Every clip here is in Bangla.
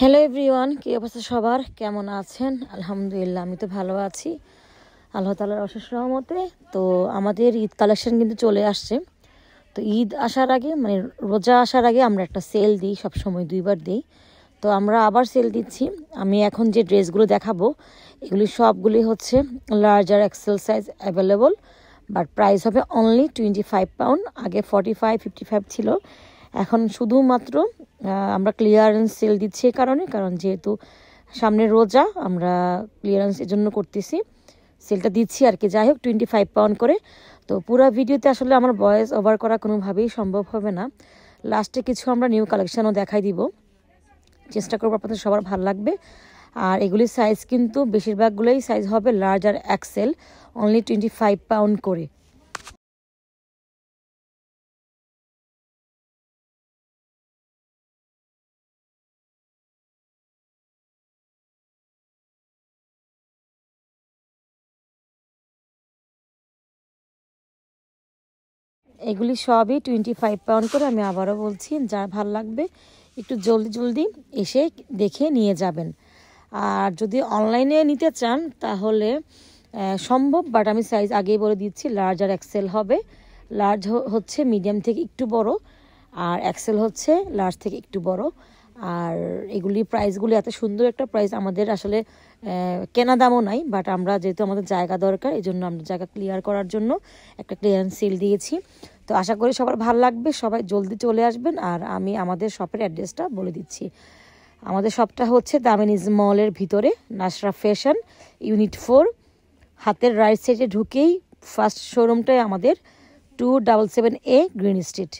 হ্যালো এভরিওয়ান, কী অবস্থা সবার? কেমন আছেন? আলহামদুলিল্লাহ, আমি তো ভালো আছি আল্লাহ তাআলার অশেষ রহমতে। তো আমাদের ঈদ কালেকশন কিন্তু চলে আসছে। তো ঈদ আসার আগে মানে রোজা আসার আগে আমরা একটা সেল দিই, সবসময় দুইবার দিই। তো আমরা আবার সেল দিচ্ছি। আমি এখন যে ড্রেসগুলো দেখাবো এগুলি সবগুলি হচ্ছে লার্জ আর XL size available, but price হবে অনলি 25 পাউন্ড। আগে 45 55 ছিল, এখন শুধুমাত্র আমরা ক্লিয়ারেন্স সেল দিচ্ছি কারণ যেহেতু সামনে রোজা, আমরা ক্লিয়ারেন্স এর জন্য করতেছি, সেলটা দিচ্ছি আর কি। যাই হোক, 25 পাউন্ড করে। তো পুরো ভিডিওতে আসলে আমার ভয়েস ওভার করা কোনোভাবেই সম্ভব হবে না। লাস্টে কিছু আমরা নিউ কালেকশানও দেখাই দিব, চেষ্টা করবো আপনাদের সবার ভালো লাগবে। আর এগুলির সাইজ কিন্তু বেশিরভাগগুলোই সাইজ হবে লার্জ আর এক্সেল, অনলি 25 পাউন্ড করে। এগুলি সবই 25 পাউন্ড করে। আমি আবারও বলছি, যার ভাল লাগবে একটু জলদি জলদি এসে দেখে নিয়ে যাবেন। আর যদি অনলাইনে নিতে চান তাহলে সম্ভব, বাট আমি সাইজ আগেই বলে দিচ্ছি, লার্জ আর এক্সেল হবে। লার্জ হচ্ছে মিডিয়াম থেকে একটু বড়, আর এক্সেল হচ্ছে লার্জ থেকে একটু বড়। আর এগুলি প্রাইসগুলি এত সুন্দর একটা প্রাইস, আমাদের আসলে কেনা দামও নাই, বাট আমরা যেহেতু আমাদের জায়গা দরকার, এই জন্য আমরা জায়গা ক্লিয়ার করার জন্য একটা ক্লিয়ারেন্স সেল দিয়েছি। তো আশা করি সবার ভালো লাগবে, সবাই জলদি চলে আসবেন। আর আমি আমাদের শপের অ্যাড্রেসটা বলে দিচ্ছি। আমাদের শপটা হচ্ছে দামিনীজ মলের ভিতরে, নাসরা ফ্যাশন, ইউনিট 4, হাতের রাইট সাইডে ঢুকেই ফার্স্ট শোরুমটাই আমাদের, 277A গ্রিন স্ট্রিট।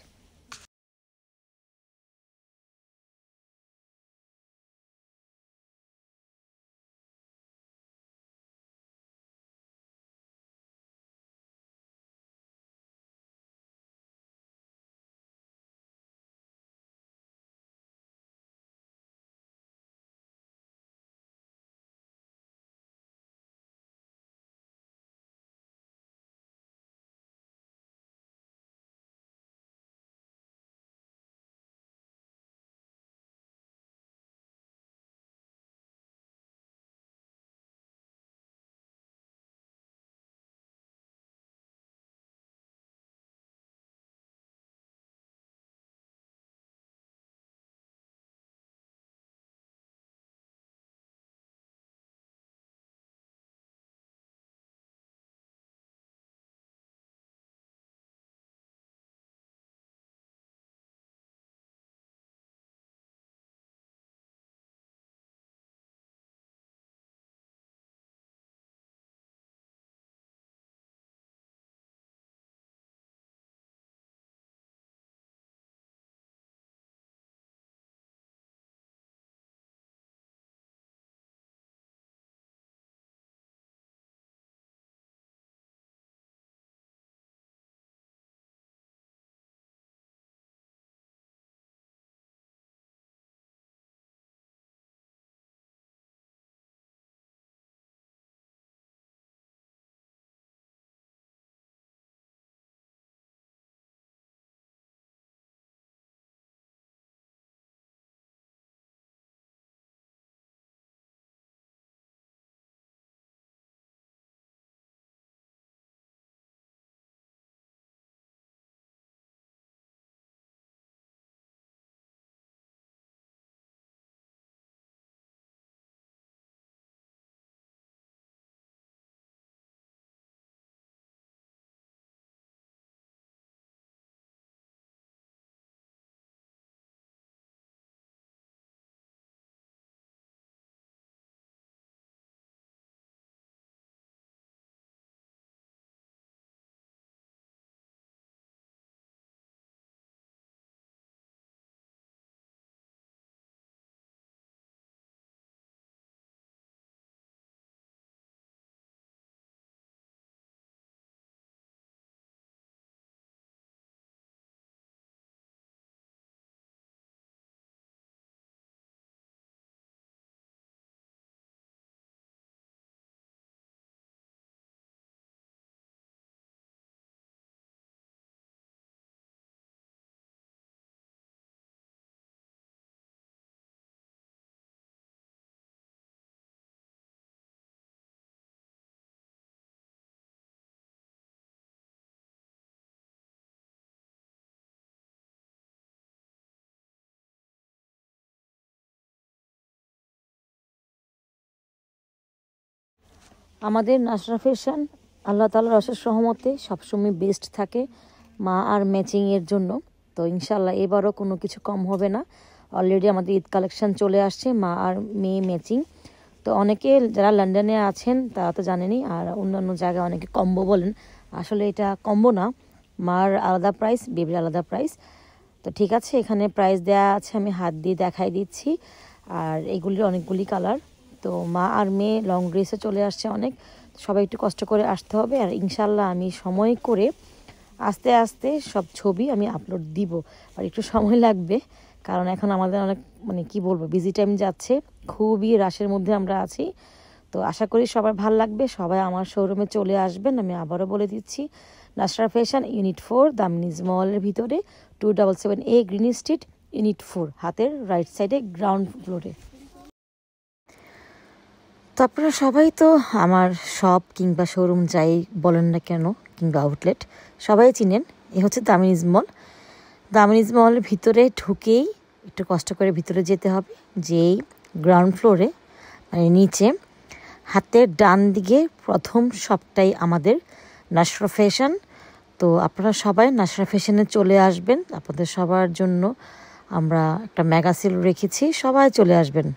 আমাদের নাসরা ফ্যাশন আল্লাহ তাআলার অশেষ রহমতে সবসময় বেস্ট থাকে মা আর ম্যাচিংয়ের জন্য। তো ইনশাল্লাহ এবারও কোনো কিছু কম হবে না। অলরেডি আমাদের ঈদ কালেকশন চলে আসছে মা আর মেয়ে ম্যাচিং। তো অনেকে যারা লন্ডনে আছেন তারা তো জানেনই, আর অন্যান্য জায়গায় অনেকে কম্বো বলেন, আসলে এটা কম্বো না, মার আলাদা প্রাইস, বেবির আলাদা প্রাইস। তো ঠিক আছে, এখানে প্রাইস দেওয়া আছে, আমি হাত দিয়ে দেখাই দিচ্ছি। আর এগুলির অনেকগুলি কালার। তো মা আর মেয়ে লং ড্রেসে চলে আসছে অনেক, সবাই একটু কষ্ট করে আসতে হবে। আর ইনশাল্লাহ আমি সময় করে আস্তে আস্তে সব ছবি আমি আপলোড দিব, আর একটু সময় লাগবে কারণ এখন আমাদের অনেক কি বলবো বিজি টাইম যাচ্ছে, খুবই রাশের মধ্যে আমরা আছি। তো আশা করি সবার ভালো লাগবে, সবাই আমার শোরুমে চলে আসবেন। আমি আবারও বলে দিচ্ছি, নাসরা ফ্যাশন ইউনিট 4 দামিনীজ মলের ভিতরে 277A গ্রিন স্ট্রিট ইউনিট 4, হাতের রাইট সাইডে গ্রাউন্ড ফ্লোরে। তো আপনারা সবাই তো আমার শপ কিংবা শোরুম যাই বলেন না কেন কিংবা আউটলেট সবাই চিনেন, এ হচ্ছে দামিনীজ মল। দামিনীজ মলের ভিতরে ঢুকেই একটু কষ্ট করে ভিতরে যেতে হবে, যেই গ্রাউন্ড ফ্লোরে নিচে হাতের ডান দিকে প্রথম শপটাই আমাদের নাসরা ফ্যাশন। তো আপনারা সবাই নাসরা ফ্যাশনে চলে আসবেন, আপনাদের সবার জন্য আমরা একটা মেগা সেল রেখেছি, সবাই চলে আসবেন।